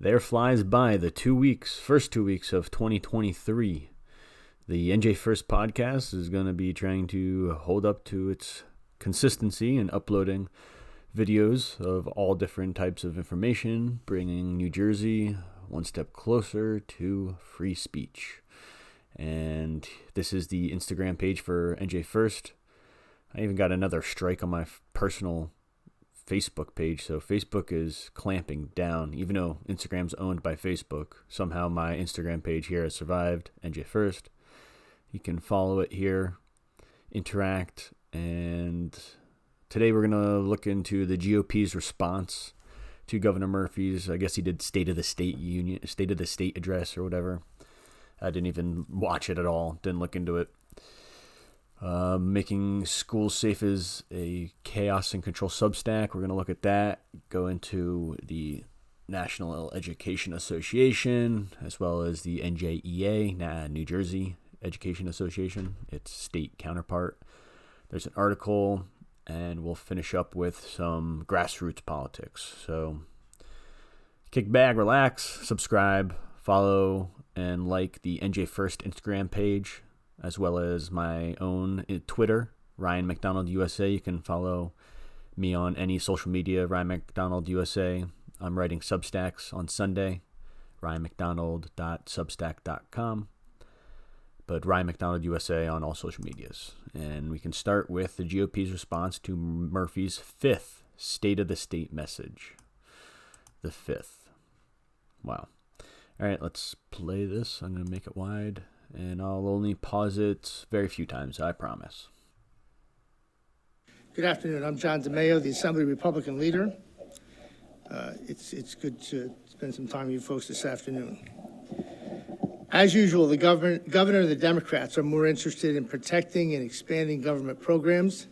There flies by the first 2 weeks of 2023. The NJ1ST podcast is going to be trying to hold up to its consistency in uploading videos of all different types of information, bringing New Jersey one step closer to free speech. And this is the Instagram page for NJ1ST. I even got another strike on my personal Facebook page, so Facebook is clamping down. Even though Instagram's owned by Facebook, somehow my Instagram page here has survived, NJ1ST. You can follow it here, interact, and today we're going to look into the GOP's response to Governor Murphy's, I guess he did State of the State address or whatever. I didn't even watch it at all, didn't look into it. Making schools safe is a chaos and control Substack. We're going to look at that, go into the National Education Association, as well as the NJEA, New Jersey Education Association, its state counterpart. There's an article, and we'll finish up with some grassroots politics. So kick back, relax, subscribe, follow, and like the NJ1ST Instagram page, as well as my own Twitter, Ryan McDonald USA. You can follow me on any social media, Ryan McDonald USA. I'm writing Substacks on Sunday, ryanmcdonald.substack.com. But Ryan McDonald USA on all social medias. And we can start with the GOP's response to Murphy's fifth State of the State message. The fifth. Wow. All right, let's play this. I'm going to make it wide. And I'll only pause it very few times, I promise. Good afternoon. I'm John DeMaio, the Assembly Republican leader. It's good to spend some time with you folks this afternoon. As usual, the governor and the Democrats are more interested in protecting and expanding government programs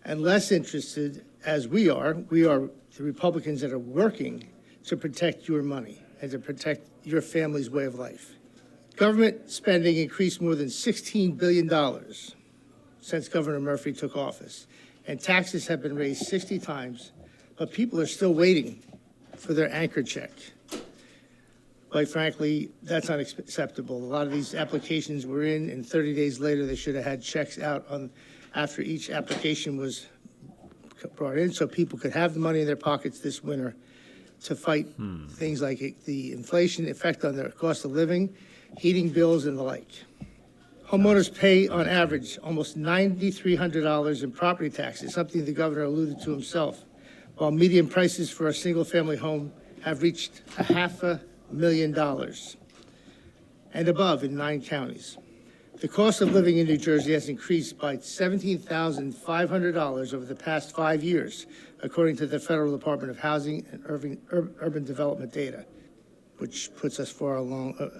and less interested, as we are the Republicans that are working to protect your money and to protect your family's way of life. Government spending increased more than $16 billion since Governor Murphy took office, and taxes have been raised 60 times, but people are still waiting for their anchor check. Quite frankly, that's unacceptable. A lot of these applications were in, and 30 days later, they should have had checks out after each application was brought in, so people could have the money in their pockets this winter to fight things like the inflation effect on their cost of living, heating bills, and the like. Homeowners pay, on average, almost $9,300 in property taxes, something the governor alluded to himself, while median prices for a single-family home have reached $500,000 and above in 9 counties. The cost of living in New Jersey has increased by $17,500 over the past 5 years, according to the Federal Department of Housing and Urban Development data, which puts us far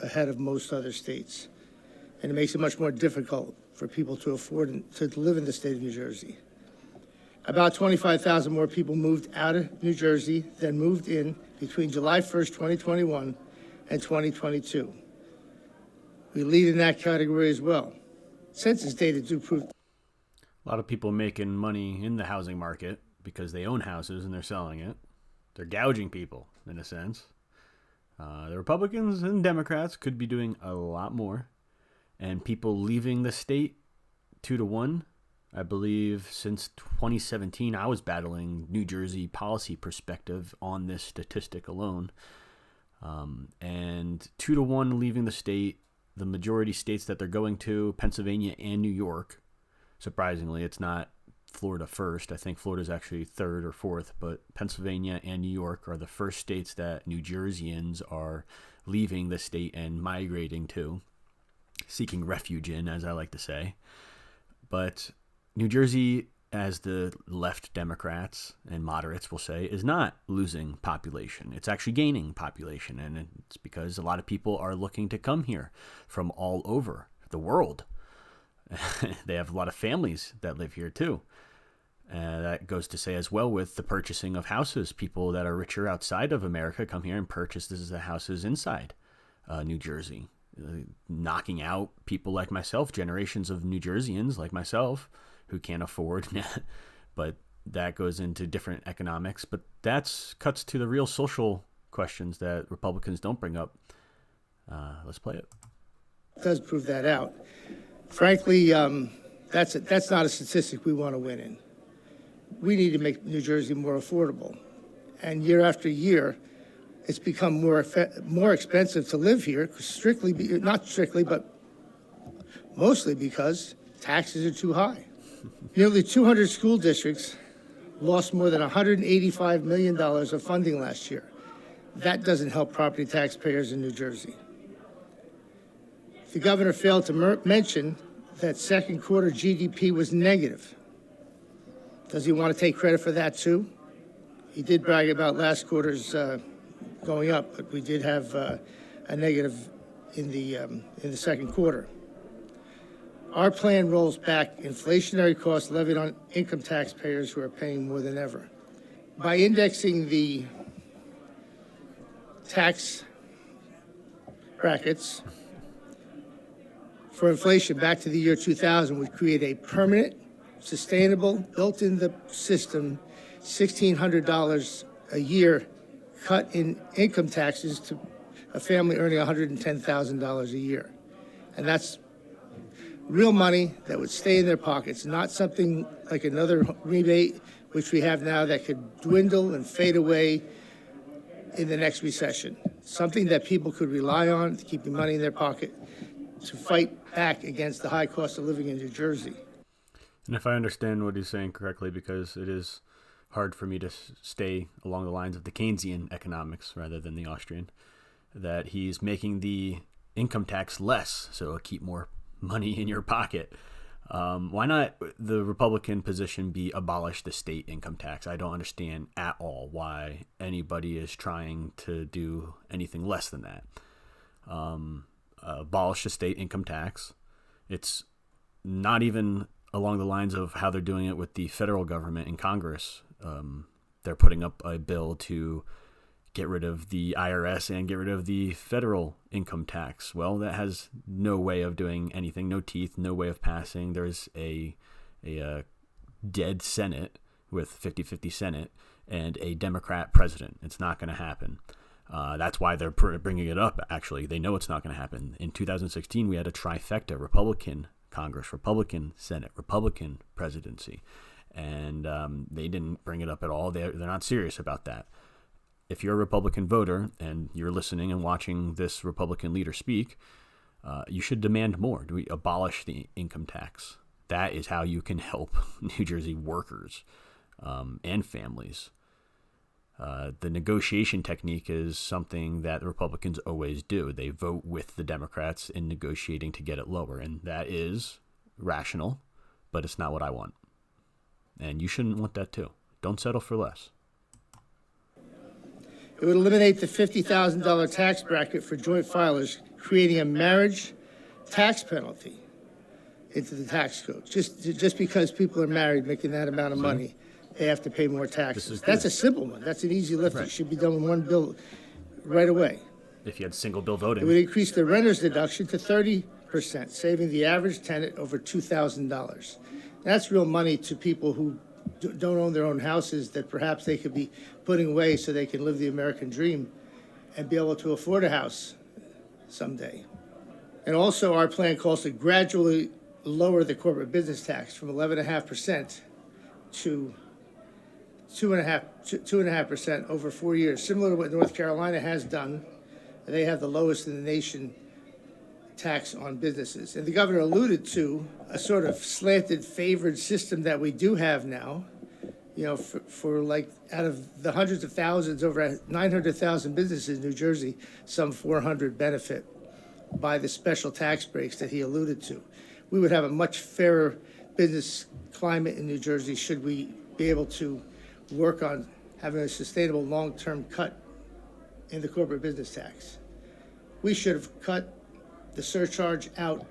ahead of most other states. And it makes it much more difficult for people to afford to live in the state of New Jersey. About 25,000 more people moved out of New Jersey than moved in between July 1st, 2021 and 2022. We lead in that category as well. Census data do prove. A lot of people making money in the housing market because they own houses and they're selling it. They're gouging people, in a sense. The Republicans and Democrats could be doing a lot more. And people leaving the state 2-1. I believe since 2017, I was battling New Jersey policy perspective on this statistic alone. And 2-1 leaving the state, the majority states that they're going to, Pennsylvania and New York. Surprisingly, it's not Florida first. I think Florida's actually third or fourth, but Pennsylvania and New York are the first states that New Jerseyans are leaving the state and migrating to, seeking refuge in, as I like to say. But New Jersey, as the left Democrats and moderates will say, is not losing population. It's actually gaining population, and it's because a lot of people are looking to come here from all over the world. They have a lot of families that live here too. That goes to say as well with the purchasing of houses. People that are richer outside of America come here and purchase the houses inside New Jersey, knocking out people like myself, generations of New Jerseyans like myself who can't afford. But that goes into different economics. But that's cuts to the real social questions that Republicans don't bring up. Let's play it. It does prove that out. Frankly, that's not a statistic we want to win in. We need to make New Jersey more affordable. And year after year, it's become more expensive to live here, not strictly, but mostly because taxes are too high. Nearly 200 school districts lost more than $185 million of funding last year. That doesn't help property taxpayers in New Jersey. The governor failed to mention that second quarter GDP was negative. Does he want to take credit for that too? He did brag about last quarter's going up, but we did have a negative in the second quarter. Our plan rolls back inflationary costs levied on income taxpayers who are paying more than ever. By indexing the tax brackets for inflation back to the year 2000 would create a permanent, sustainable, built in the system, $1,600 a year cut in income taxes to a family earning $110,000 a year. And that's real money that would stay in their pockets, not something like another rebate, which we have now, that could dwindle and fade away in the next recession. Something that people could rely on to keep the money in their pocket to fight back against the high cost of living in New Jersey. And if I understand what he's saying correctly, because it is hard for me to stay along the lines of the Keynesian economics rather than the Austrian, that he's making the income tax less, so it'll keep more money in your pocket. Why not the Republican position be abolish the state income tax? I don't understand at all why anybody is trying to do anything less than that. Abolish the state income tax. It's not even along the lines of how they're doing it with the federal government in Congress. They're putting up a bill to get rid of the IRS and get rid of the federal income tax. Well, that has no way of doing anything, no teeth, no way of passing. There's a dead Senate with 50-50 Senate and a Democrat president. It's not going to happen. That's why they're bringing it up, actually. They know it's not going to happen. In 2016, we had a trifecta: Republican Congress, Republican Senate, Republican presidency. And they didn't bring it up at all. They're not serious about that. If you're a Republican voter and you're listening and watching this Republican leader speak, you should demand more. Do we abolish the income tax? That is how you can help New Jersey workers and families. The negotiation technique is something that the Republicans always do. They vote with the Democrats in negotiating to get it lower, and that is rational, but it's not what I want. And you shouldn't want that too. Don't settle for less. It would eliminate the $50,000 tax bracket for joint filers, creating a marriage tax penalty into the tax code. Just because people are married making that amount of money, they have to pay more taxes. That's a simple one. That's an easy lift. Right. It should be done in one bill right away. If you had single bill voting. It would increase the renter's deduction to 30%, saving the average tenant over $2,000. That's real money to people who don't own their own houses that perhaps they could be putting away so they can live the American dream and be able to afford a house someday. And also, our plan calls to gradually lower the corporate business tax from 11.5% to 2.5% over 4 years, similar to what North Carolina has done. They have the lowest in the nation tax on businesses. And the governor alluded to a sort of slanted, favored system that we do have now. You know, for like, out of the hundreds of thousands, over 900,000 businesses in New Jersey, some 400 benefit by the special tax breaks that he alluded to. We would have a much fairer business climate in New Jersey should we be able to work on having a sustainable long-term cut in the corporate business tax. We should have cut the surcharge out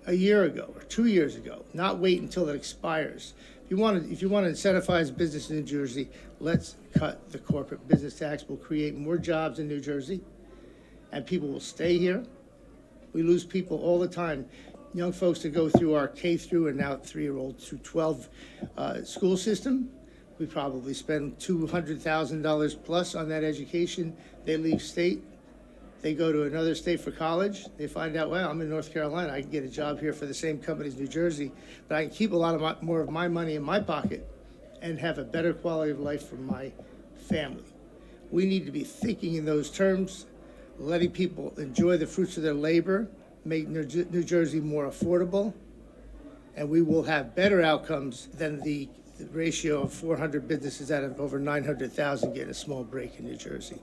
a year ago or 2 years ago, not wait until it expires. If you want to incentivize business in New Jersey, let's cut the corporate business tax. We'll create more jobs in New Jersey, and people will stay here. We lose people all the time. Young folks that go through our K through and now 3-year-old through 12 school system, We probably spend $200,000 plus on that education. They leave state, they go to another state for college. They find out, well, I'm in North Carolina. I can get a job here for the same company as New Jersey, but I can keep a lot of more of my money in my pocket and have a better quality of life for my family. We need to be thinking in those terms, letting people enjoy the fruits of their labor, make New Jersey more affordable, and we will have better outcomes than the ratio of 400 businesses out of over 900,000 getting a small break in New Jersey.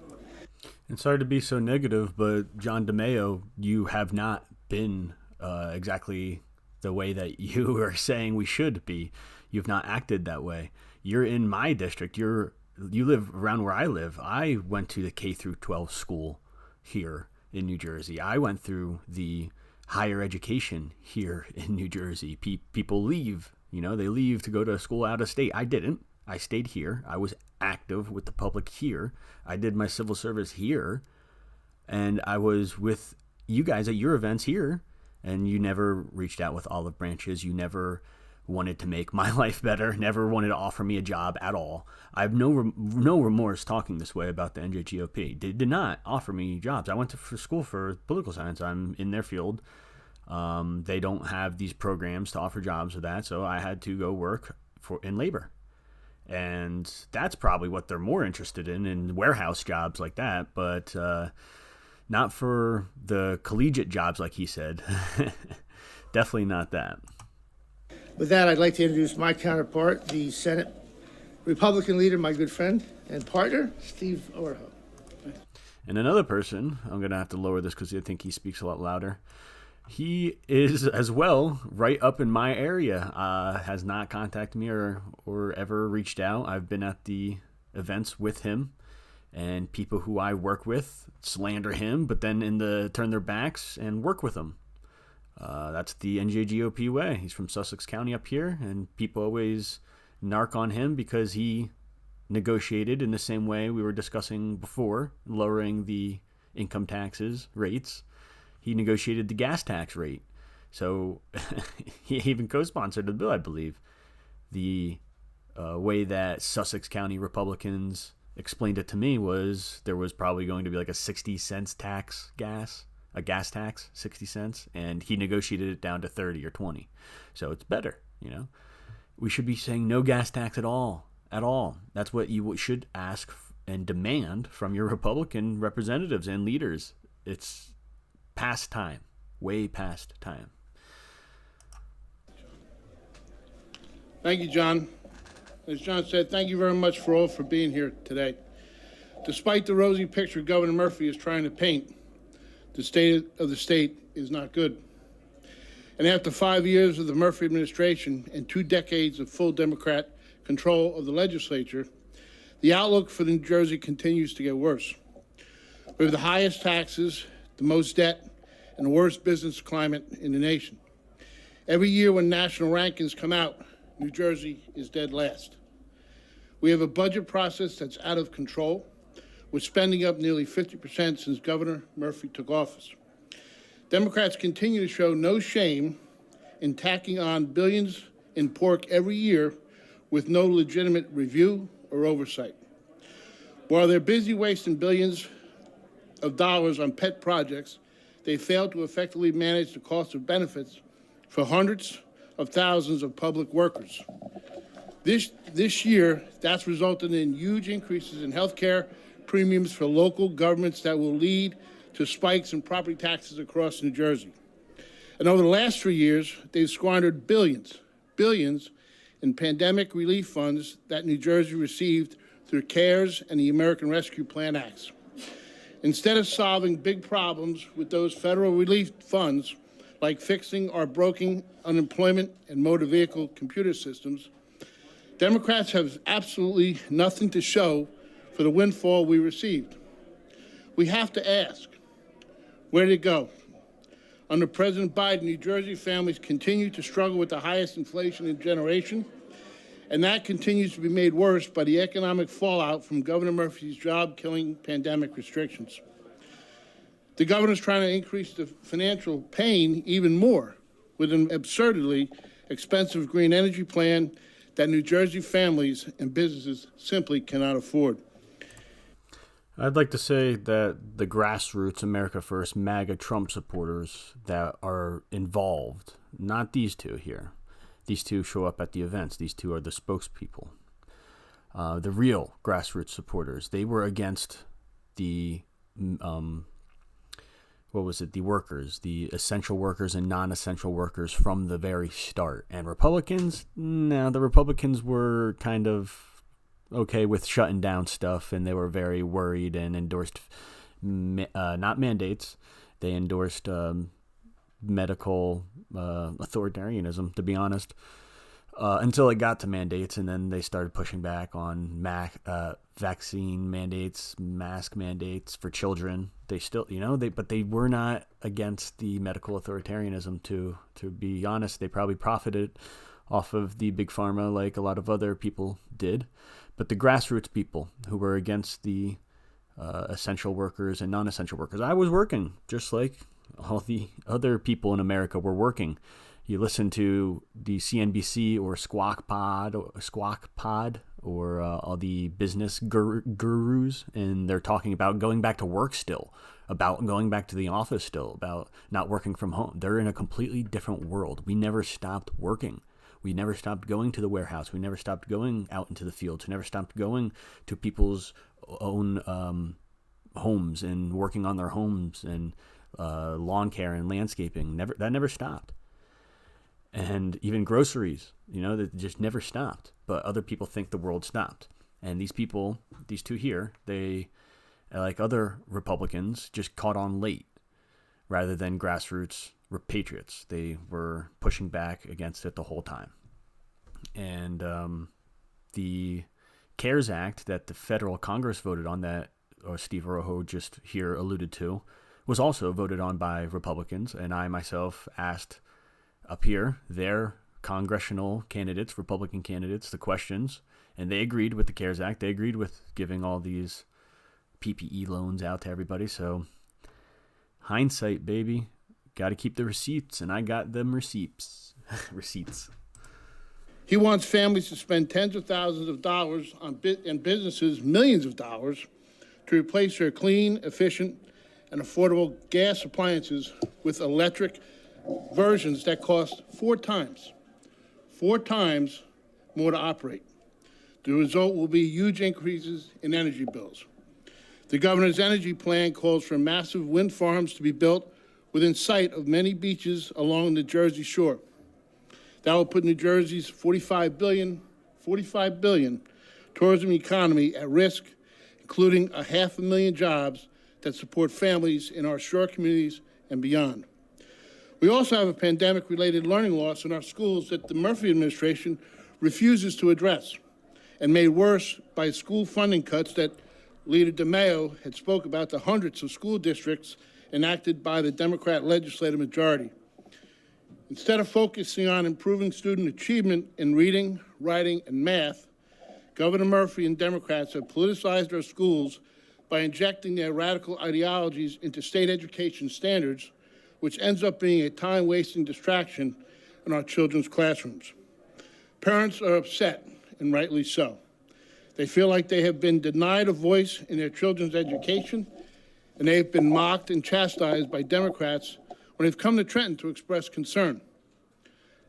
And sorry to be so negative, but John DeMeo, you have not been exactly the way that you are saying we should be. You've not acted that way. You're in my district. You live around where I live. I went to the K through 12 school here in New Jersey. I went through the higher education here in New Jersey. People leave, they leave to go to school out of state. I didn't. I stayed here. I was active with the public here. I did my civil service here. And I was with you guys at your events here. And you never reached out with olive branches. You never wanted to make my life better, never wanted to offer me a job at all. I have no remorse talking this way about the NJGOP. They did not offer me jobs. I went to school for political science. I'm in their field. They don't have these programs to offer jobs with that, so I had to go work in labor. And that's probably what they're more interested in warehouse jobs like that, but not for the collegiate jobs like he said. Definitely not that. With that, I'd like to introduce my counterpart, the Senate Republican leader, my good friend and partner, Steve Orho. And another person, I'm going to have to lower this because I think he speaks a lot louder. He is as well right up in my area, has not contacted me or ever reached out. I've been at the events with him, and people who I work with slander him, but then turn their backs and work with him. That's the NJGOP way. He's from Sussex County up here, and people always narc on him because he negotiated in the same way we were discussing before, lowering the income taxes rates. He negotiated the gas tax rate. So he even co-sponsored the bill, I believe. The way that Sussex County Republicans explained it to me was there was probably going to be like a 60 cents tax a gas tax, 60 cents, and he negotiated it down to 30 or 20. So it's better, We should be saying no gas tax at all. That's what you should ask and demand from your Republican representatives and leaders. It's past time, way past time. Thank you, John. As John said, thank you very much for being here today. Despite the rosy picture Governor Murphy is trying to paint, the state of the state is not good. And after 5 years of the Murphy administration and 2 decades of full Democrat control of the legislature, the outlook for New Jersey continues to get worse. We have the highest taxes, the most debt, and the worst business climate in the nation. Every year when national rankings come out, New Jersey is dead last. We have a budget process that's out of control, with spending up nearly 50% since Governor Murphy took office. Democrats continue to show no shame in tacking on billions in pork every year with no legitimate review or oversight. While they're busy wasting billions of dollars on pet projects, they fail to effectively manage the cost of benefits for hundreds of thousands of public workers. This year, that's resulted in huge increases in health care premiums for local governments that will lead to spikes in property taxes across New Jersey. And over the last 3 years, they've squandered billions in pandemic relief funds that New Jersey received through CARES and the American Rescue Plan Acts. Instead of solving big problems with those federal relief funds, like fixing our broken unemployment and motor vehicle computer systems, Democrats have absolutely nothing to show for the windfall we received. We have to ask, where did it go? Under President Biden, New Jersey families continue to struggle with the highest inflation in a generation, and that continues to be made worse by the economic fallout from Governor Murphy's job-killing pandemic restrictions. The governor's trying to increase the financial pain even more with an absurdly expensive green energy plan that New Jersey families and businesses simply cannot afford. I'd like to say that the grassroots America First MAGA Trump supporters that are involved, not these two here. These two show up at the events. These two are the spokespeople. The real grassroots supporters, they were against the, the workers, the essential workers and non-essential workers from the very start. And Republicans, no, the Republicans were kind of okay with shutting down stuff, and they were very worried and endorsed not mandates. They endorsed medical authoritarianism, to be honest, until it got to mandates, and then they started pushing back on vaccine mandates, mask mandates for children. They still, but they were not against the medical authoritarianism. To be honest, they probably profited off of the big pharma like a lot of other people did. But the grassroots people who were against the essential workers and non-essential workers, I was working just like all the other people in America were working. You listen to the CNBC or Squawk Pod or all the business gurus, and they're talking about going back to work still, about going back to the office still, about not working from home. They're in a completely different world. We never stopped working. We never stopped going to the warehouse. We never stopped going out into the fields. We never stopped going to people's own homes and working on their homes and lawn care and landscaping. That never stopped. And even groceries, that just never stopped. But other people think the world stopped. And these people, these two here, they, like other Republicans, just caught on late rather than grassroots patriots. They were pushing back against it the whole time. And the CARES Act that the federal Congress voted on, that Steve Rojo just here alluded to, was also voted on by Republicans. And I myself asked up here their congressional candidates, Republican candidates, the questions, and they agreed with the CARES Act. They agreed with giving all these PPE loans out to everybody. So hindsight, baby. Got to keep the receipts, and I got them receipts. Receipts. He wants families to spend tens of thousands of dollars and businesses millions of dollars to replace their clean, efficient, and affordable gas appliances with electric versions that cost four times more to operate. The result will be huge increases in energy bills. The governor's energy plan calls for massive wind farms to be built within sight of many beaches along the Jersey shore. That will put New Jersey's $45 billion tourism economy at risk, including 500,000 jobs that support families in our shore communities and beyond. We also have a pandemic-related learning loss in our schools that the Murphy administration refuses to address, and made worse by school funding cuts that Leader DeMaio had spoke about, the hundreds of school districts enacted by the Democrat legislative majority. Instead of focusing on improving student achievement in reading, writing, and math, Governor Murphy and Democrats have politicized our schools by injecting their radical ideologies into state education standards, which ends up being a time-wasting distraction in our children's classrooms. Parents are upset, and rightly so. They feel like they have been denied a voice in their children's education, and they have been mocked and chastised by Democrats when they've come to Trenton to express concern.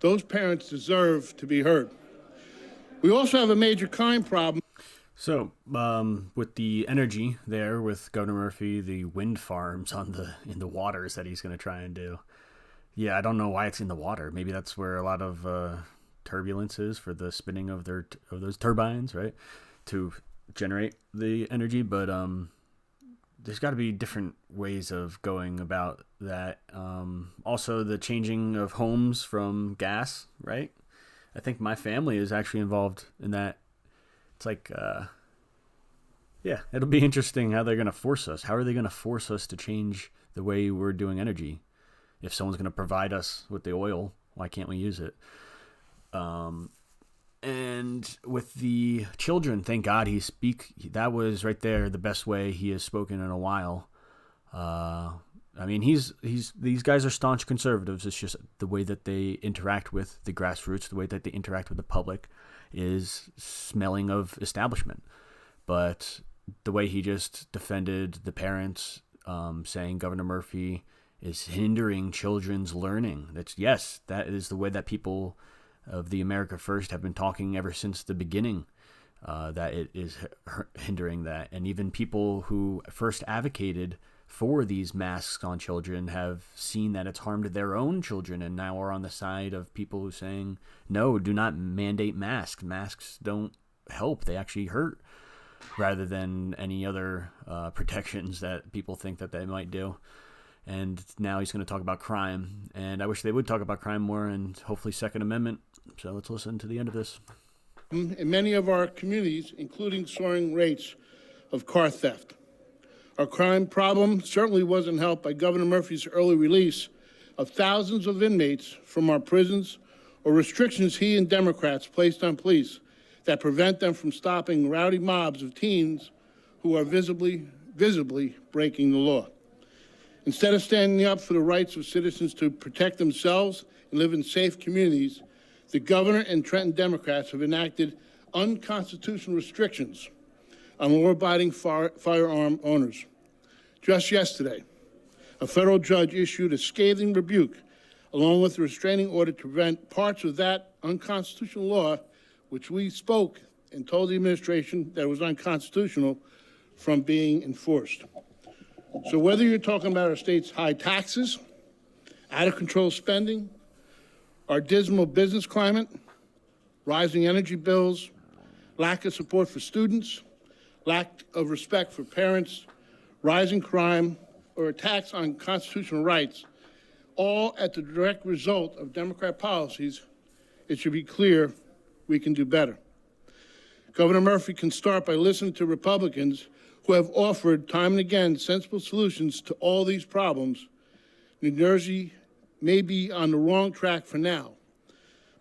Those parents deserve to be heard. We also have a major crime problem. So, with the energy there, with Governor Murphy, the wind farms in the waters that he's going to try and do. Yeah, I don't know why it's in the water. Maybe that's where a lot of turbulence is for the spinning of those turbines, right, to generate the energy. But there's got to be different ways of going about that. Also, the changing of homes from gas, right? I think my family is actually involved in that. It's like, yeah, it'll be interesting how they're going to force us. How are they going to force us to change the way we're doing energy? If someone's going to provide us with the oil, why can't we use it? And with the children, thank God that was right there the best way he has spoken in a while. I mean, these guys are staunch conservatives. It's just the way that they interact with the grassroots, the way that they interact with the public. is smelling of establishment. But the way he just defended the parents, saying Governor Murphy is hindering children's learning. Yes, that is the way that people of the America First have been talking ever since the beginning, that it is hindering that. And even people who first advocated for these masks on children have seen that it's harmed their own children, and now are on the side of people who saying, no, do not mandate masks. Masks don't help. They actually hurt, rather than any other protections that people think that they might do. And now he's going to talk about crime. And I wish they would talk about crime more, and hopefully Second Amendment. So let's listen to the end of this. In many of our communities, including soaring rates of car theft. Our crime problem certainly wasn't helped by Governor Murphy's early release of thousands of inmates from our prisons, or restrictions he and Democrats placed on police that prevent them from stopping rowdy mobs of teens who are visibly breaking the law. Instead of standing up for the rights of citizens to protect themselves and live in safe communities, the governor and Trenton Democrats have enacted unconstitutional restrictions on law-abiding firearm owners. Just yesterday, a federal judge issued a scathing rebuke, along with a restraining order to prevent parts of that unconstitutional law, which we spoke and told the administration that it was unconstitutional, from being enforced. So whether you're talking about our state's high taxes, out-of-control spending, our dismal business climate, rising energy bills, lack of support for students, lack of respect for parents, rising crime, or attacks on constitutional rights, all at the direct result of Democrat policies, it should be clear we can do better. Governor Murphy can start by listening to Republicans who have offered time and again sensible solutions to all these problems. New Jersey may be on the wrong track for now,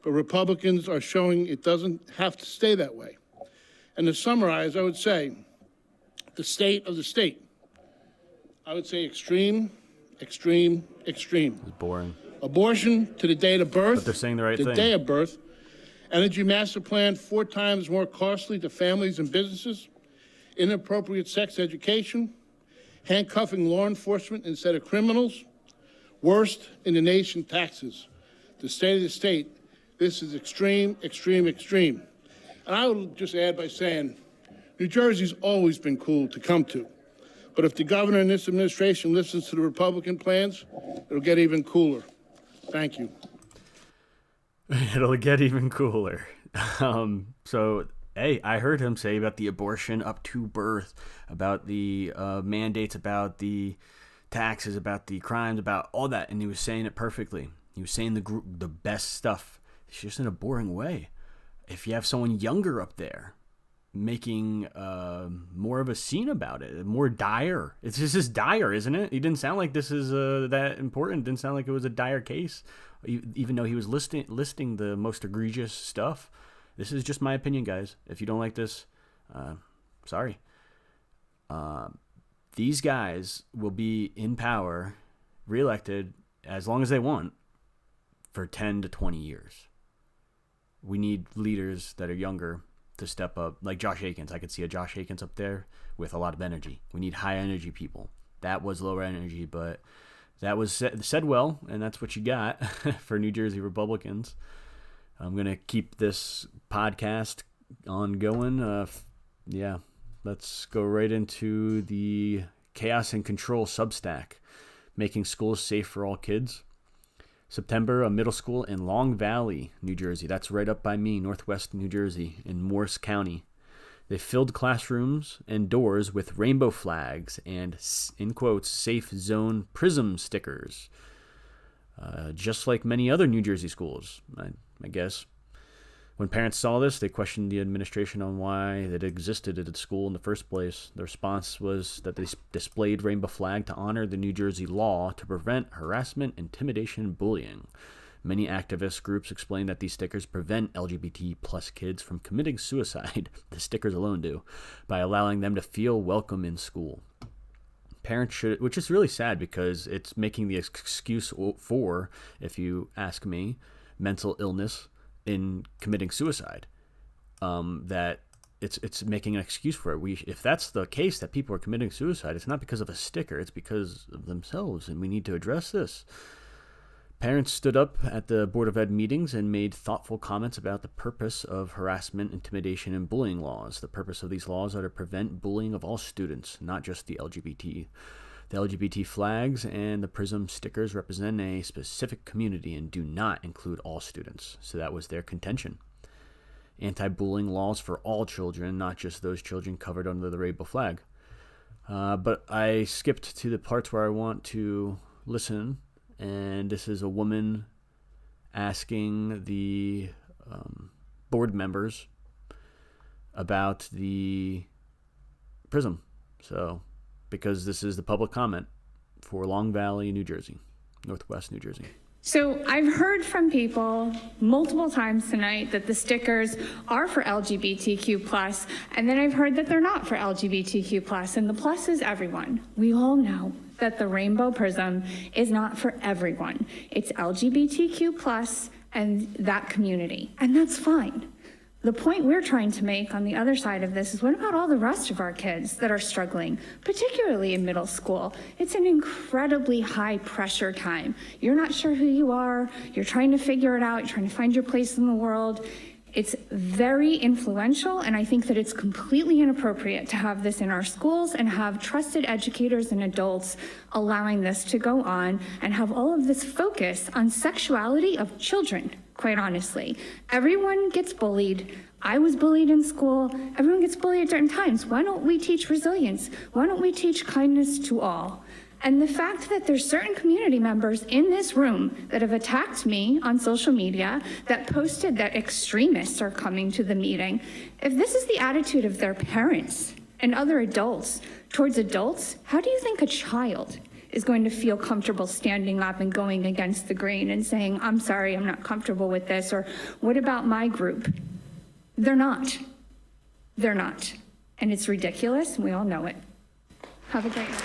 but Republicans are showing it doesn't have to stay that way. And to summarize, I would say the state of the state. I would say extreme, extreme, extreme. It's boring. Abortion to the date of birth. But they're saying the right thing. The day of birth. Energy master plan 4 times more costly to families and businesses. Inappropriate sex education. Handcuffing law enforcement instead of criminals. Worst in the nation, taxes. The state of the state. This is extreme, extreme, extreme. And I will just add by saying, New Jersey's always been cool to come to. But if the governor and this administration listens to the Republican plans, it'll get even cooler. Thank you. It'll get even cooler. So, hey, I heard him say about the abortion up to birth, about the mandates, about the taxes, about the crimes, about all that, and he was saying it perfectly. He was saying the best stuff. It's just in a boring way. If you have someone younger up there making more of a scene about it, more dire. It's just dire, isn't it? He didn't sound like this is that important. Didn't sound like it was a dire case, even though he was listing the most egregious stuff. This is just my opinion, guys. If you don't like this, sorry. These guys will be in power, reelected, as long as they want, for 10 to 20 years. We need leaders that are younger to step up, like Josh Akins. I could see a Josh Akins up there with a lot of energy. We need high energy people. That was lower energy, but that was said well, and that's what you got for New Jersey Republicans. I'm going to keep this podcast on going. Yeah, let's go right into the Chaos and Control Substack, making schools safe for all kids. September, a middle school in Long Valley, New Jersey. That's right up by me, northwest New Jersey, in Morris County. They filled classrooms and doors with rainbow flags and, in quotes, safe zone prism stickers. Just like many other New Jersey schools, I guess. When parents saw this, they questioned the administration on why it existed at the school in the first place. The response was that they displayed rainbow flag to honor the New Jersey law to prevent harassment, intimidation, and bullying. Many activist groups explain that these stickers prevent LGBT plus kids from committing suicide, the stickers alone do, by allowing them to feel welcome in school. Parents should, which is really sad because it's making the excuse for, if you ask me, mental illness in committing suicide. that it's making an excuse for it. If that's the case, that people are committing suicide, it's not because of a sticker, it's because of themselves, and we need to address this. Parents stood up at the Board of Ed meetings and made thoughtful comments about the purpose of harassment, intimidation, and bullying laws. The purpose of these laws are to prevent bullying of all students, not just the LGBT. The LGBT flags and the PRISM stickers represent a specific community and do not include all students. So that was their contention. Anti-bullying laws for all children, not just those children covered under the rainbow flag. But I skipped to the parts where I want to listen, and this is a woman asking the board members about the PRISM. So, because this is the public comment for Long Valley, New Jersey, Northwest New Jersey. So I've heard from people multiple times tonight that the stickers are for LGBTQ+, and then I've heard that they're not for LGBTQ+, and the plus is everyone. We all know that the rainbow prism is not for everyone. It's LGBTQ+ and that community, and that's fine. The point we're trying to make on the other side of this is, what about all the rest of our kids that are struggling, particularly in middle school? It's an incredibly high pressure time. You're not sure who you are, you're trying to figure it out, you're trying to find your place in the world. It's very influential, and I think that it's completely inappropriate to have this in our schools and have trusted educators and adults allowing this to go on and have all of this focus on sexuality of children. Quite honestly, everyone gets bullied. I was bullied in school. Everyone gets bullied at certain times. Why don't we teach resilience? Why don't we teach kindness to all? And the fact that there's certain community members in this room that have attacked me on social media, that posted that extremists are coming to the meeting, if this is the attitude of their parents and other adults towards adults, how do you think a child is going to feel comfortable standing up and going against the grain and saying, I'm sorry, I'm not comfortable with this, or what about my group? They're not. They're not. And it's ridiculous, and we all know it. Have a great night.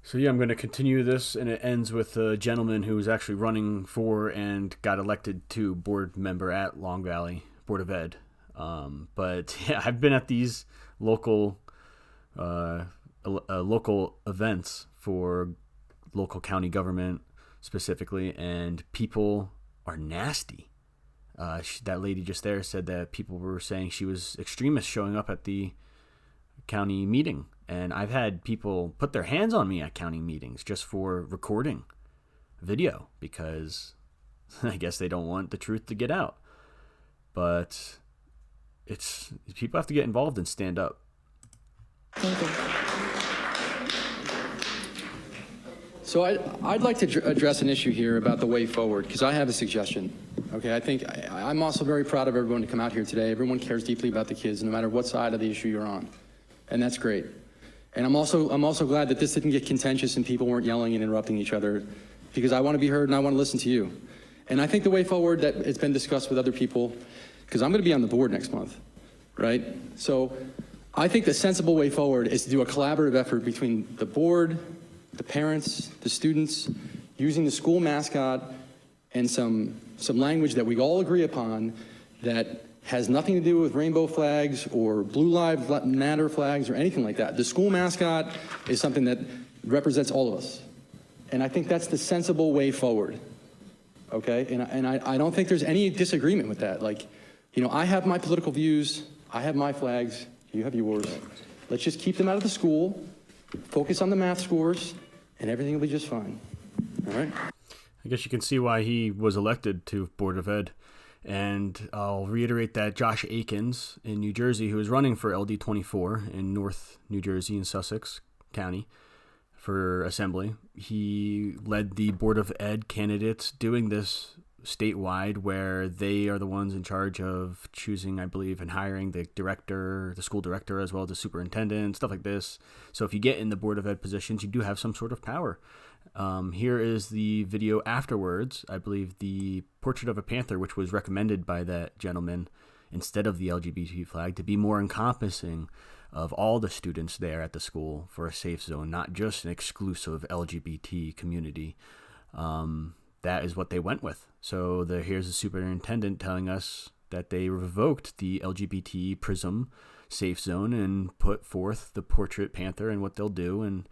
So yeah, I'm going to continue this, and it ends with a gentleman who was actually running for and got elected to board member at Long Valley Board of Ed. But yeah, I've been at these local events for local county government specifically, and people are nasty. That lady just there said that people were saying she was extremist showing up at the county meeting, and I've had people put their hands on me at county meetings just for recording video because I guess they don't want the truth to get out. But it's people have to get involved and stand up. Thank you. So I'd like to address an issue here about the way forward, because I have a suggestion. Okay, I'm also very proud of everyone to come out here today. Everyone cares deeply about the kids, no matter what side of the issue you're on, and that's great. And I'm also glad that this didn't get contentious and people weren't yelling and interrupting each other, because I want to be heard and I want to listen to you. And I think the way forward that it's been discussed with other people, because I'm going to be on the board next month, right? So I think the sensible way forward is to do a collaborative effort between the board, the parents, the students, using the school mascot and some language that we all agree upon that has nothing to do with rainbow flags or Blue Lives Matter flags or anything like that. The school mascot is something that represents all of us. And I think that's the sensible way forward, okay? And I don't think there's any disagreement with that. Like, you know, I have my political views, I have my flags, you have yours. Let's just keep them out of the school, focus on the math scores, and everything will be just fine, all right? I guess you can see why he was elected to Board of Ed. And I'll reiterate that Josh Akins in New Jersey, who is running for LD24 in North New Jersey in Sussex County for Assembly, he led the Board of Ed candidates doing this statewide, where they are the ones in charge of choosing, I believe, and hiring the director, the school director, as well as the superintendent, stuff like this. So if you get in the Board of Ed positions, you do have some sort of power. Here is the video afterwards. I believe the Portrait of a Panther, which was recommended by that gentleman instead of the LGBT flag, to be more encompassing of all the students there at the school for a safe zone, not just an exclusive LGBT community. That is what they went with. So here's the superintendent telling us that they revoked the LGBT PRISM safe zone and put forth the Portrait Panther and what they'll do. And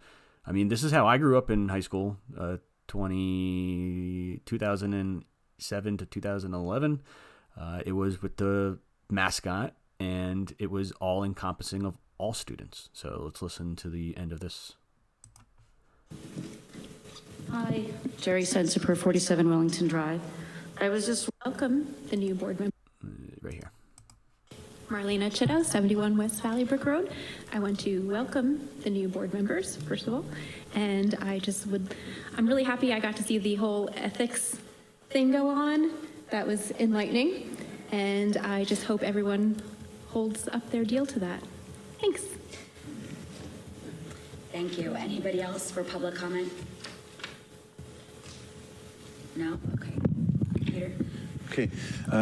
I mean, this is how I grew up in high school, 2007 to 2011. It was with the mascot, and it was all encompassing of all students. So let's listen to the end of this. Hi, Jerry Senser per 47 Wellington Drive. I was just welcome the new board member. Right here. Marlena Chitto, 71 West Valley Brook Road. I want to welcome the new board members, first of all. And I'm really happy I got to see the whole ethics thing go on. That was enlightening. And I just hope everyone holds up their deal to that. Thanks. Thank you. Anybody else for public comment? No? Okay. Peter? Okay,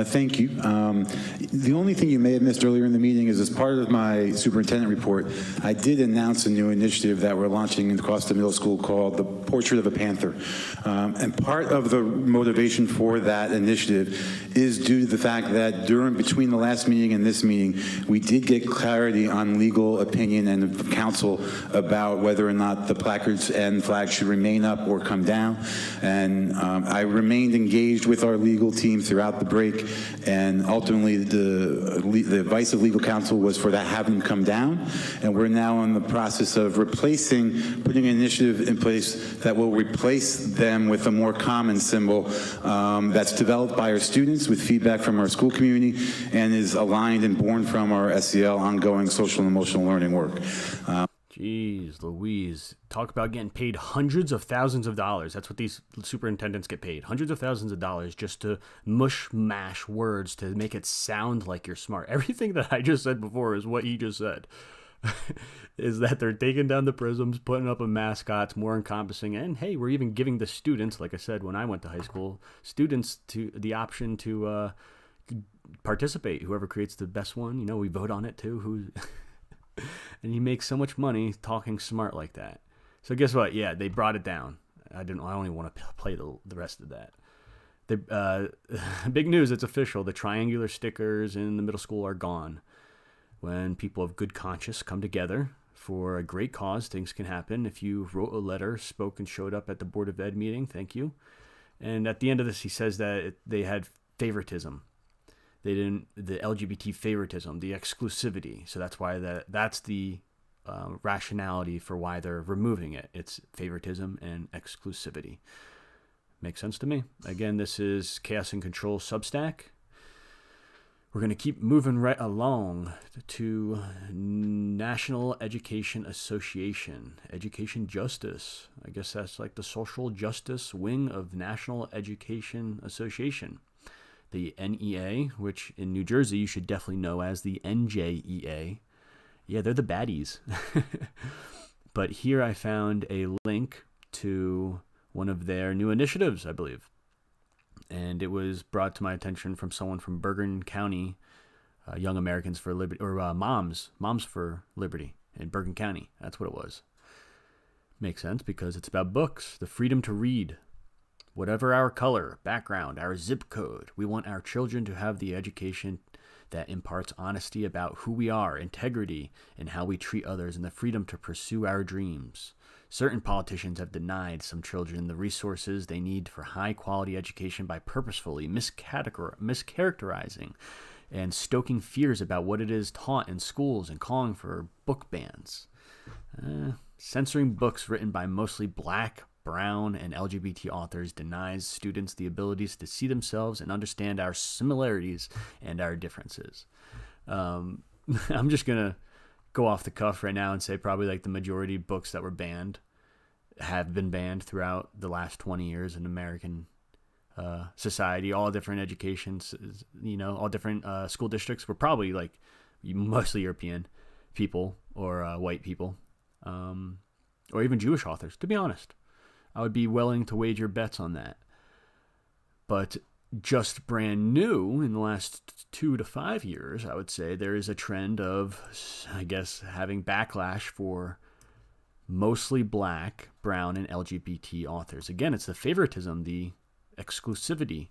thank you. The only thing you may have missed earlier in the meeting is, as part of my superintendent report, I did announce a new initiative that we're launching in Costa Middle School called the Portrait of a Panther. And part of the motivation for that initiative is due to the fact that between the last meeting and this meeting, we did get clarity on legal opinion and counsel about whether or not the placards and flags should remain up or come down. And I remained engaged with our legal team throughout the break, and ultimately the advice of legal counsel was for that having come down, and we're now in the process of putting an initiative in place that will replace them with a more common symbol that's developed by our students with feedback from our school community and is aligned and born from our SEL ongoing social and emotional learning work. Jeez Louise. Talk about getting paid hundreds of thousands of dollars. That's what these superintendents get paid. Hundreds of thousands of dollars just to mush-mash words to make it sound like you're smart. Everything that I just said before is what he just said. Is that they're taking down the prisms, putting up a mascot, more encompassing, and hey, we're even giving the students, like I said when I went to high school, students to the option to participate. Whoever creates the best one, we vote on it too. And he makes so much money talking smart like that. So guess what? Yeah, they brought it down. I don't even want to play the rest of that. Big news, it's official. The triangular stickers in the middle school are gone. When people of good conscience come together for a great cause, things can happen. If you wrote a letter, spoke, and showed up at the Board of Ed meeting, thank you. And at the end of this, he says that they had favoritism. The LGBT favoritism, the exclusivity. So that's why that's the rationality for why they're removing it. It's favoritism and exclusivity. Makes sense to me. Again, this is Chaos and Control Substack. We're going to keep moving right along to National Education Association, Education Justice. I guess that's like the social justice wing of National Education Association. The NEA, which in New Jersey you should definitely know as the NJEA. Yeah, they're the baddies. But here I found a link to one of their new initiatives, I believe. And it was brought to my attention from someone from Bergen County, Young Americans for Liberty, or Moms for Liberty in Bergen County. That's what it was. Makes sense because it's about books, the freedom to read. Whatever our color, background, our zip code, we want our children to have the education that imparts honesty about who we are, integrity, and how we treat others, and the freedom to pursue our dreams. Certain politicians have denied some children the resources they need for high-quality education by purposefully mischaracterizing and stoking fears about what it is taught in schools and calling for book bans. Censoring books written by mostly Black, brown, and LGBT authors denies students the abilities to see themselves and understand our similarities and our differences. I'm just going to go off the cuff right now and say probably like the majority of books that were banned have been banned throughout the last 20 years in American society. All different educations, all different school districts were probably like mostly European people or white people, or even Jewish authors, to be honest. I would be willing to wager bets on that. But just brand new in the last 2 to 5 years, I would say there is a trend of, I guess, having backlash for mostly Black, brown, and LGBT authors. Again, it's the favoritism, the exclusivity.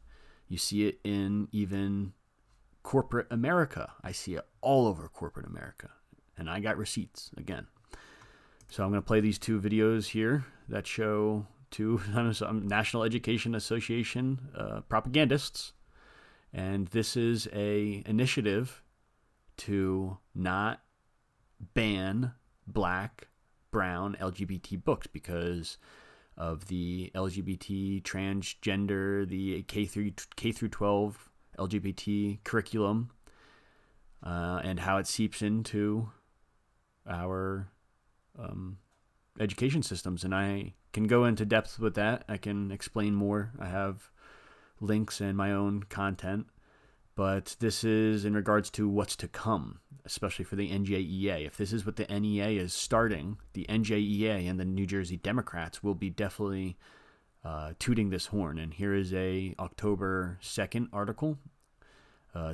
You see it in even corporate America. I see it all over corporate America. And I got receipts again. So I'm going to play these two videos here that show two National Education Association propagandists. And this is a initiative to not ban black, brown, LGBT books because of the LGBT, transgender, the K through 12 LGBT curriculum, and how it seeps into our education systems. And I can go into depth with that. I can explain more. I have links and my own content. But this is in regards to what's to come, especially for the NJEA. If this is what the NEA is starting, the NJEA and the New Jersey Democrats will be definitely tooting this horn. And here is a October 2nd article,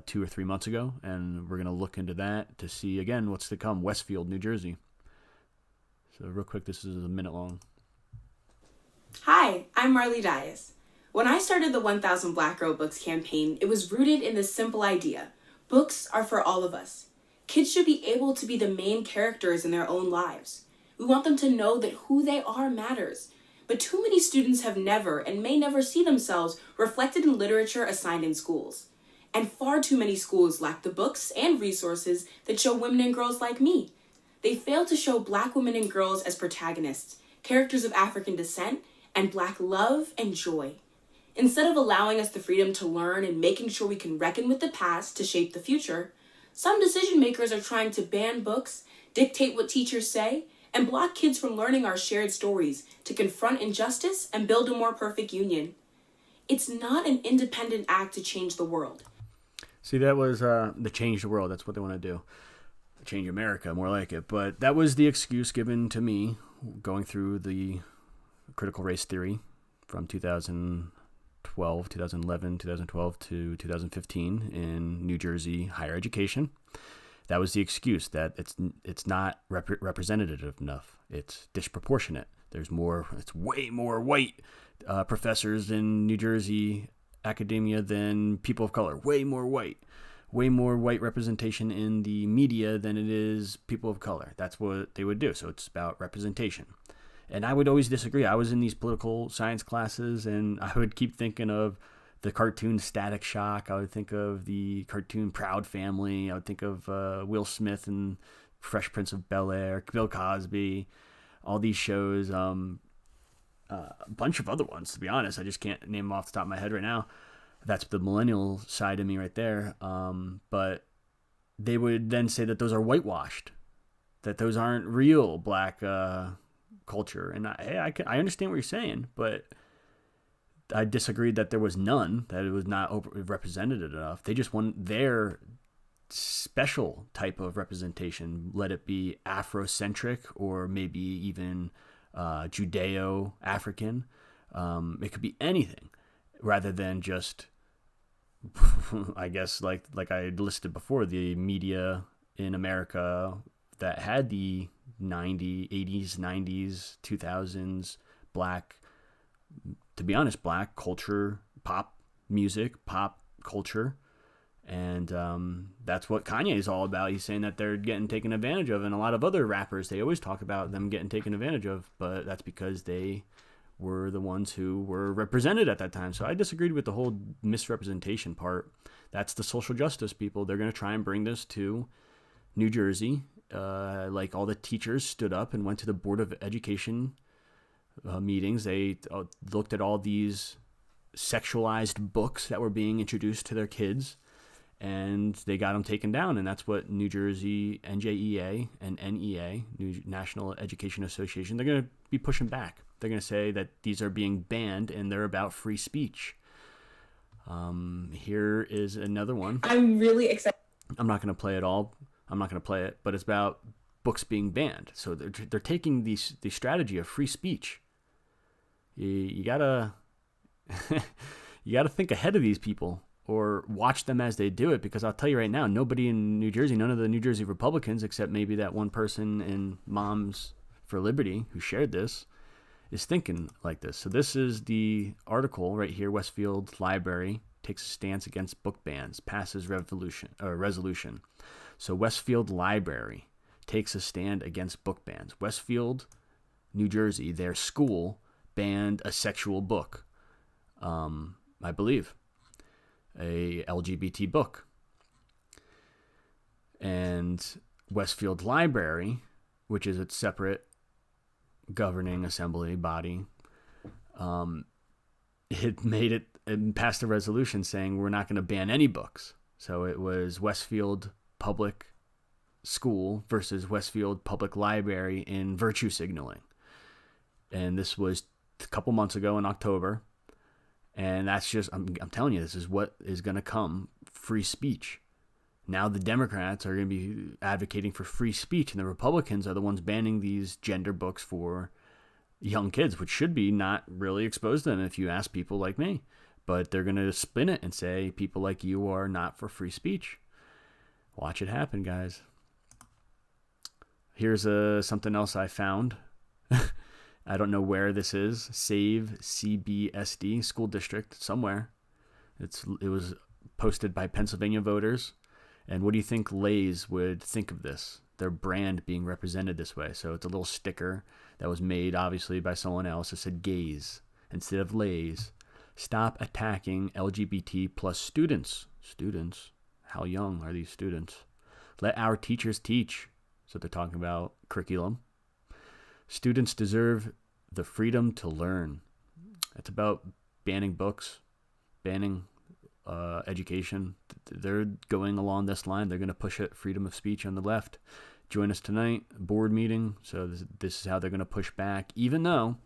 2 or 3 months ago, and we're going to look into that to see, again, what's to come. Westfield, New Jersey. So real quick, this is a minute long. Hi, I'm Marley Dias. When I started the 1000 Black Girl Books campaign, it was rooted in this simple idea. Books are for all of us. Kids should be able to be the main characters in their own lives. We want them to know that who they are matters. But too many students have never and may never see themselves reflected in literature assigned in schools. And far too many schools lack the books and resources that show women and girls like me. They fail to show Black women and girls as protagonists, characters of African descent, and Black love and joy. Instead of allowing us the freedom to learn and making sure we can reckon with the past to shape the future, some decision makers are trying to ban books, dictate what teachers say, and block kids from learning our shared stories to confront injustice and build a more perfect union. It's not an independent act to change the world. See, that was the change the world. That's what they want to do. Change America, more like it. But that was the excuse given to me going through the critical race theory from 2011, 2012 to 2015 in New Jersey higher education. That was the excuse that it's not representative enough. It's disproportionate. It's way more white professors in New Jersey academia than people of color. Way more white representation in the media than it is people of color. That's what they would do. So it's about representation. And I would always disagree. I was in these political science classes, and I would keep thinking of the cartoon Static Shock. I would think of the cartoon Proud Family. I would think of Will Smith and Fresh Prince of Bel-Air, Bill Cosby, all these shows, a bunch of other ones, to be honest. I just can't name them off the top of my head right now. That's the millennial side of me right there. But they would then say that those are whitewashed, that those aren't real Black culture. And I understand what you're saying, but I disagreed that there was none, that it was not represented enough. They just want their special type of representation, let it be Afrocentric or maybe even Judeo-African. It could be anything rather than just, I guess, like I listed before, the media in America that had the 80s, 90s, 2000s Black, to be honest, Black culture, pop music, pop culture. And that's what Kanye is all about. He's saying that they're getting taken advantage of. And a lot of other rappers, they always talk about them getting taken advantage of. But that's because they were the ones who were represented at that time. So I disagreed with the whole misrepresentation part. That's the social justice people. They're going to try and bring this to New Jersey. Like all the teachers stood up and went to the Board of Education meetings. They looked at all these sexualized books that were being introduced to their kids, and they got them taken down. And that's what New Jersey, NJEA and NEA, New National Education Association, they're going to be pushing back. They're going to say that these are being banned and they're about free speech. Here is another one. I'm really excited. I'm not going to play it all. I'm not going to play it, but it's about books being banned. So they're taking the strategy of free speech. You gotta you gotta think ahead of these people or watch them as they do it, because I'll tell you right now, nobody in New Jersey, none of the New Jersey Republicans, except maybe that one person in Moms for Liberty who shared this, is thinking like this. So this is the article right here, Westfield Library, takes a stance against book bans, passes resolution. So Westfield Library takes a stand against book bans. Westfield, New Jersey, their school banned a sexual book, I believe, a LGBT book. And Westfield Library, which is its separate governing assembly body, it passed a resolution saying we're not going to ban any books. So it was Westfield Public School versus Westfield Public Library in virtue signaling. And this was a couple months ago in October. And that's just, I'm telling you, this is what is going to come, free speech. Now the Democrats are going to be advocating for free speech, and the Republicans are the ones banning these gender books for young kids, which should be not really exposed to them if you ask people like me. But they're going to spin it and say people like you are not for free speech. Watch it happen, guys. Here's something else I found. I don't know where this is. Save CBSD School District somewhere. It was posted by Pennsylvania voters. And what do you think Lay's would think of this? Their brand being represented this way. So it's a little sticker that was made, obviously, by someone else. It said gays instead of Lay's. Stop attacking LGBT plus students. Students? How young are these students? Let our teachers teach. So they're talking about curriculum. Students deserve the freedom to learn. It's about banning books, banning education. They're going along this line. They're going to push it, freedom of speech on the left. Join us tonight, board meeting. So this is how they're going to push back, even though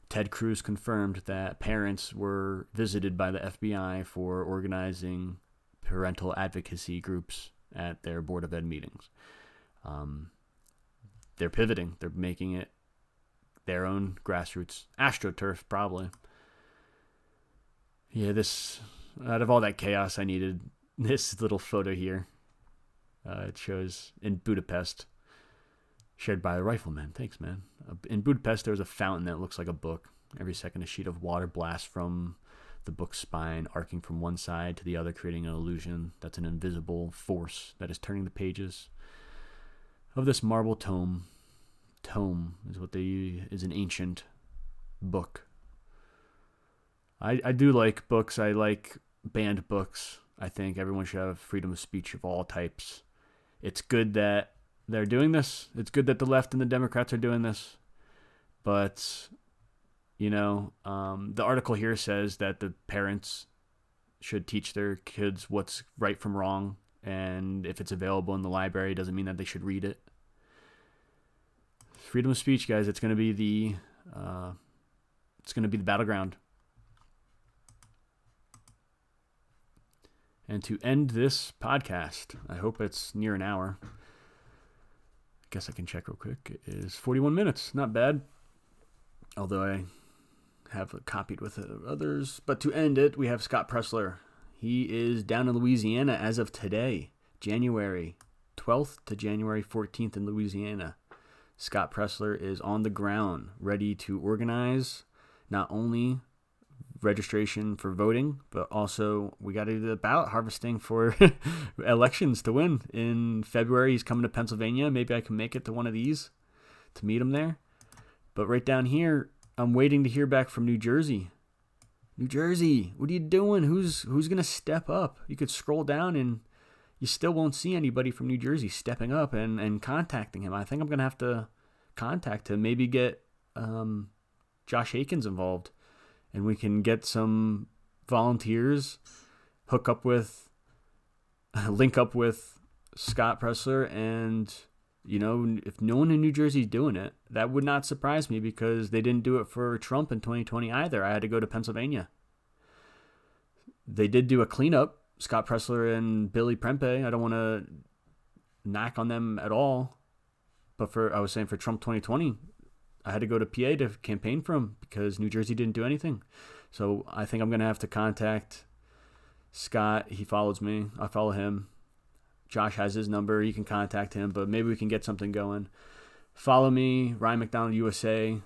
Ted Cruz confirmed that parents were visited by the FBI for organizing parental advocacy groups at their Board of Ed meetings. They're pivoting. They're making it their own grassroots AstroTurf, probably. Yeah, out of all that chaos, I needed this little photo here. It shows in Budapest, shared by a rifleman. Thanks, man. In Budapest, there's a fountain that looks like a book. Every second, a sheet of water blasts from the book's spine, arcing from one side to the other, creating an illusion that's an invisible force that is turning the pages of this marble tome. Tome is an ancient book. I do like books. I like banned books. I think everyone should have freedom of speech of all types. It's good that they're doing this. It's good that the left and the Democrats are doing this. But, the article here says that the parents should teach their kids what's right from wrong. And if it's available in the library, it doesn't mean that they should read it. Freedom of speech, guys. It's going to be the battleground. And to end this podcast, I hope it's near an hour. I guess I can check real quick. It is 41 minutes. Not bad. Although I have copied with others. But to end it, we have Scott Pressler. He is down in Louisiana as of today, January 12th to January 14th in Louisiana. Scott Pressler is on the ground, ready to organize not only registration for voting, but also we got to do the ballot harvesting for elections to win. In February, he's coming to Pennsylvania. Maybe I can make it to one of these to meet him there. But right down here, I'm waiting to hear back from New Jersey. New Jersey, what are you doing? Who's going to step up? You could scroll down and you still won't see anybody from New Jersey stepping up and contacting him. I think I'm going to have to contact him, maybe get Josh Akins involved, and we can get some volunteers, link up with Scott Pressler, and, if no one in New Jersey is doing it, that would not surprise me because they didn't do it for Trump in 2020 either. I had to go to Pennsylvania. They did do a cleanup. Scott Pressler and Billy Prempe. I don't want to knock on them at all. But I was saying for Trump 2020, I had to go to PA to campaign for him because New Jersey didn't do anything. So I think I'm going to have to contact Scott. He follows me. I follow him. Josh has his number. You can contact him, but maybe we can get something going. Follow me, Ryan McDonald USA.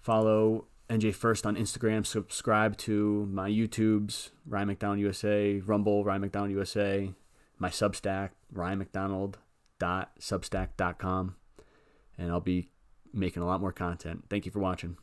Follow NJ First on Instagram. Subscribe to my YouTubes, Ryan McDonald USA, Rumble, Ryan McDonald USA, my Substack, ryanmcdonald.substack.com. And I'll be making a lot more content. Thank you for watching.